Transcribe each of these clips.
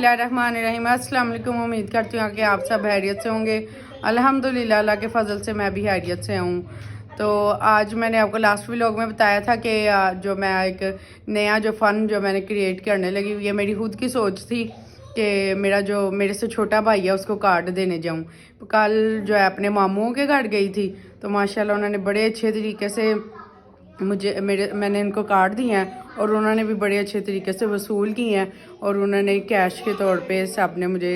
बिस्मिल्लाहिर्रहमानिर्रहीम। अस्सलाम वालेकुम। उम्मीद करती हूँ कि आप सब हैरियत से होंगे। अल्हम्दुलिल्लाह, अल्लाह के फ़ज़ल से मैं भी हैरियत से हूँ। तो आज मैंने आपको लास्ट व्लॉग में बताया था कि जो मैं एक नया जो फ़न जो मैंने क्रिएट करने लगी, ये मेरी खुद की सोच थी कि मेरा जो मेरे से छोटा भाई है उसको कार्ड देने जाऊँ। कल जो है अपने मामूओं के घर गई थी, तो माशाल्लाह उन्होंने बड़े अच्छे तरीके से मैंने इनको कार्ड दिए हैं और उन्होंने भी बड़े अच्छे तरीके से वसूल किए हैं और उन्होंने कैश के तौर पे सब ने मुझे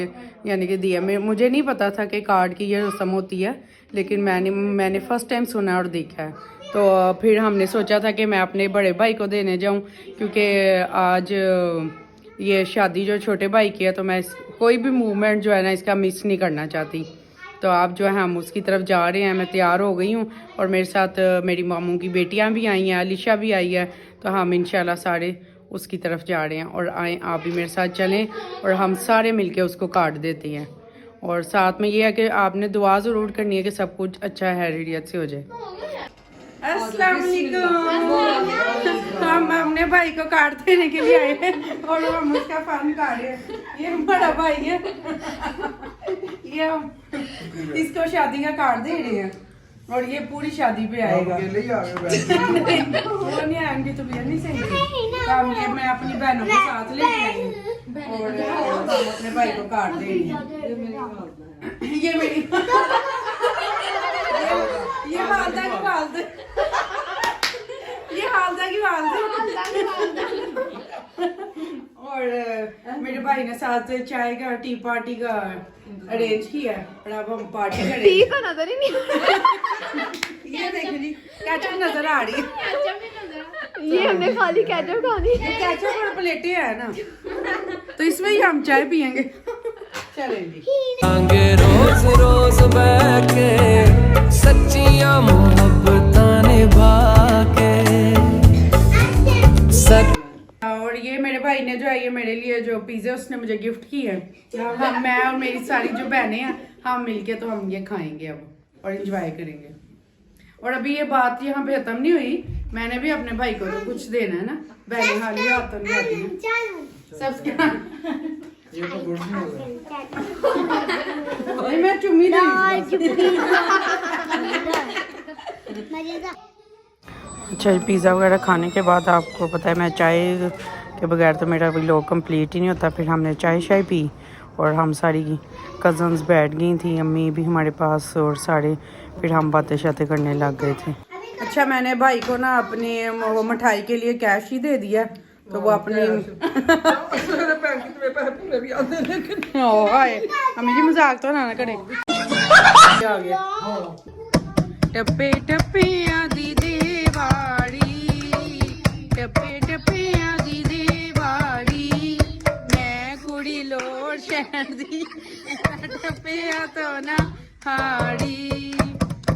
यानी कि दिया। मुझे नहीं पता था कि कार्ड की ये रस्म होती है, लेकिन मैंने फ़र्स्ट टाइम सुना और देखा है। तो फिर हमने सोचा था कि मैं अपने बड़े भाई को देने जाऊं, क्योंकि आज ये शादी जो छोटे भाई की है, तो मैं कोई भी मूवमेंट जो है ना इसका मिस नहीं करना चाहती। तो आप जो है हम उसकी तरफ जा रहे हैं। मैं तैयार हो गई हूँ और मेरे साथ मेरी मामू की बेटियाँ भी आई हैं, अलीशा भी आई है। तो हम इंशाल्लाह सारे उसकी तरफ जा रहे हैं और आए आप भी मेरे साथ चलें और हम सारे मिलके उसको कार्ड देते हैं। और साथ में ये है कि आपने दुआ ज़रूर करनी है कि सब कुछ अच्छा हैरियत से हो जाए। अस्सलाम वालेकुम। हम अपने भाई को कार्ड देने के लिए आए हैं और हम उसका फन कर रहे हैं। ये बड़ा भाई है, ये हम इसको शादी का कार्ड दे रहे हैं और ये पूरी शादी पे आएगा। वो नहीं आएंगे तो भैया नहीं सही। हम ये मैं अपनी बहनों के साथ लेके आई हूँ और हम अपने भाई को कार्ड दे रहे हैं। ये मेरी ये हालदा की वालदा, ये हालदा की वालदा। और मेरे भाई ने साथ चाय का टी पार्टी का अरेंज किया है और अब हम पार्टी करेंगे। टी का नजर ही नहीं। ये देखो जी, केचप नजर आ रही है। ये हमने खाली केचप खानी। केचप और प्लेटें है ना, तो इसमें ही हम चाय पियेंगे। चलेंगे रोज रोज बैके सच्चियां मोहब्बतां निभा के। और ये मेरे भाई ने जो है ये मेरे लिए जो पिज़्ज़ा उसने मुझे गिफ्ट की है। हम मैं और मेरी सारी जो बहनें हैं हम मिलके तो हम ये खाएंगे अब और एंजॉय करेंगे। और अभी ये बात यहाँ पे खत्म नहीं हुई, मैंने भी अपने भाई को तो कुछ देना है ना। बहनें हाली हाथ तो नहीं आती हैं सबसे। मैं चुम्मी अच्छा, पिज़्ज़ा वगैरह खाने के बाद आपको पता है मैं चाय के बगैर तो मेरा व्लॉग कंप्लीट ही नहीं होता। फिर हमने चाय शाय पी और हम सारी कज़न्स बैठ गई थी, अम्मी भी हमारे पास और सारे फिर हम बातें शातें करने लग गए थे। अच्छा, मैंने भाई को ना अपनी वो मिठाई के लिए कैश ही दे दिया, तो वो अपनी हमें जी मजाक तो ना करे। टप्पे टप्पे आदि देवाड़ी, टप्पे टप्पे आदि देवाड़ी, मैं कुड़ी लोड़ शहर दी टप्पे तो ना हाड़ी,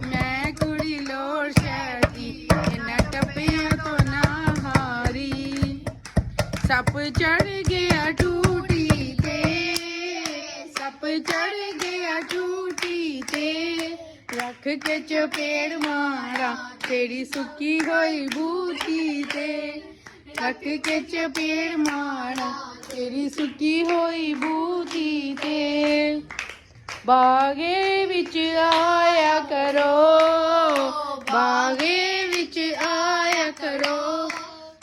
मैं कुड़ी लोड़ शहर दी टप्पे तो ना हारी। सप चढ़ गया टूटी ते, सप चढ़ गया टूटी ते, रख के चपेड़ मारा तेरी सुखी होई बूटी ते, रख के चपेड़ मारा तेरी सुखी होई बूटी ते। बागे विच आया करो, बागे विच आया करो,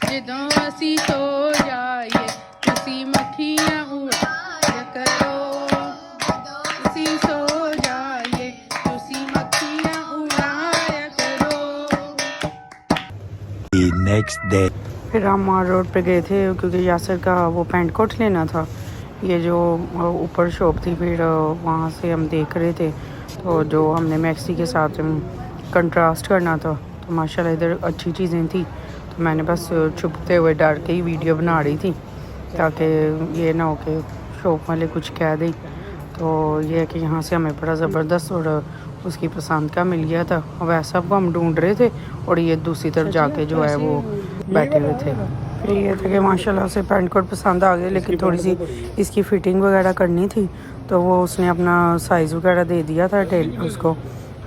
जदों असी सो जाइए तुसी मक्खियां उड़ाया करो, तुसी सो जाइए तुसी मक्खियां उड़ाया करो। नेक्स्ट डे फिर हम मार रोड पे गए थे क्योंकि यासर का वो पैंट कोट लेना था, ये जो ऊपर शॉप थी। फिर वहाँ से हम देख रहे थे तो जो हमने मैक्सी के साथ कंट्रास्ट करना था, तो माशाल्लाह इधर अच्छी चीज़ें थी। तो मैंने बस छुपते हुए डर के ही वीडियो बना रही थी ताकि ये ना हो कि शॉप वाले कुछ कह दें। तो ये है कि यहाँ से हमें बड़ा ज़बरदस्त और उसकी पसंद का मिल गया था। वैसा वो हम ढूंढ रहे थे और ये दूसरी तरफ जाके जो है वो बैठे हुए थे। फिर ये था कि माशाल्लाह से पैंट कोट पसंद आ गया, लेकिन थोड़ी सी इसकी फ़िटिंग वगैरह करनी थी, तो वो उसने अपना साइज़ वगैरह दे दिया था उसको।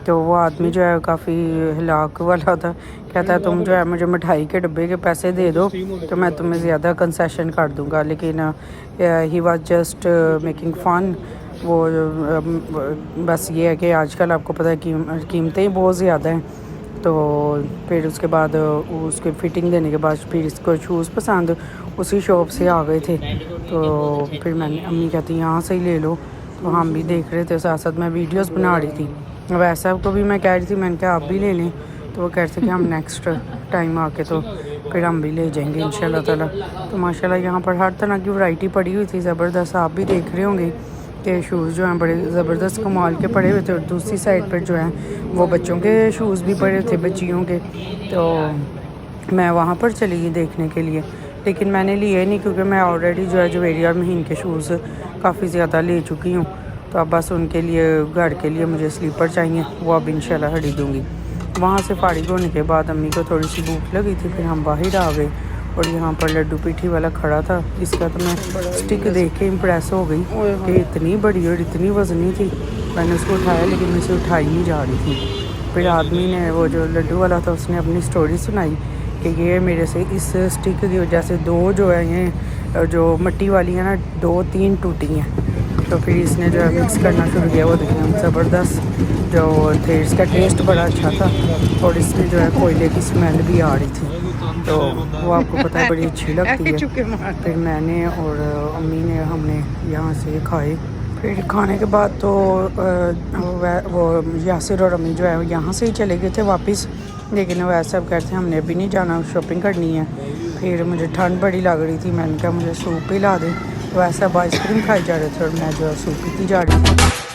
तो वो आदमी जो है काफ़ी हिलाक वाला था, कहता है तुम जो है मुझे मिठाई के डब्बे के पैसे दे दो तो मैं तुम्हें ज़्यादा कंसेशन कर दूंगा, लेकिन ही वाज जस्ट मेकिंग फ़न। वो बस ये है कि आजकल आपको पता है कीमतें ही बहुत ज़्यादा हैं। तो फिर उसके बाद उसके फिटिंग देने के बाद फिर इसको शूज़ पसंद उसी शॉप से आ गए थे। तो फिर मैंने अम्मी कहती यहाँ से ही ले लो, तो हम भी देख रहे थे, साथ साथ मैं वीडियोस बना रही थी। अब ऐसा को भी मैं कह रही थी, मैंने कहा आप भी ले लें, तो वो कह रहे थे कि हम नेक्स्ट टाइम आके तो फिर हम भी ले जाएंगे इंशाल्लाह ताला। तो माशाल्लाह यहाँ पर हर तरह की वैरायटी पड़ी हुई थी, ज़बरदस्त। आप भी देख रहे होंगे कि शूज़ जो हैं बड़े ज़बरदस्त कमाल के पड़े हुए थे, और दूसरी साइड पर जो है वो बच्चों के शूज़ भी पड़े थे, बच्चियों के। तो मैं वहाँ पर चली गई देखने के लिए, लेकिन मैंने लिए नहीं क्योंकि मैं ऑलरेडी जो है जवेरिया और महीन के शूज़ काफ़ी ज़्यादा ले चुकी हूँ। तो अब बस उनके लिए घर के लिए मुझे स्लीपर चाहिए, वो अब इंशाल्लाह खरीदूँगी। वहाँ से फारिग होने के बाद अम्मी को थोड़ी सी भूख लगी थी, फिर हम बाहर आ गए और यहाँ पर लड्डू पीठी वाला खड़ा था। इसका तो मैं स्टिक देख के इम्प्रेस हो गई कि इतनी बड़ी और इतनी वज़नी थी। मैंने उसको उठाया लेकिन मैं उसे उठाई नहीं जा रही थी। फिर आदमी ने, वो जो लड्डू वाला था, उसने अपनी स्टोरी सुनाई कि ये मेरे से इस स्टिक की वजह से दो जो है ये जो मट्टी वाली है ना 2-3 टूटी हैं। तो फिर इसने जो है मिक्स करना शुरू किया। वो देखिए ज़बरदस्त जो थे, इसका टेस्ट बड़ा अच्छा था और इसमें जो है कोयले की स्मेल भी आ रही थी, तो वो आपको पता है बड़ी अच्छी लगती है। फिर मैंने और अम्मी ने हमने यहाँ से खाए। फिर खाने के बाद तो वो यासिर और अम्मी जो है यहाँ से ही चले गए थे वापस, लेकिन वो ऐसा कहते हैं हमने अभी नहीं जाना, शॉपिंग करनी है। फिर मुझे ठंड बड़ी लग रही थी, मैंने कहा मुझे सूप पिला दे, तो ऐसा आइसक्रीम खाई जा रहे थे और मैं जो है सूप पीती जा रही थी।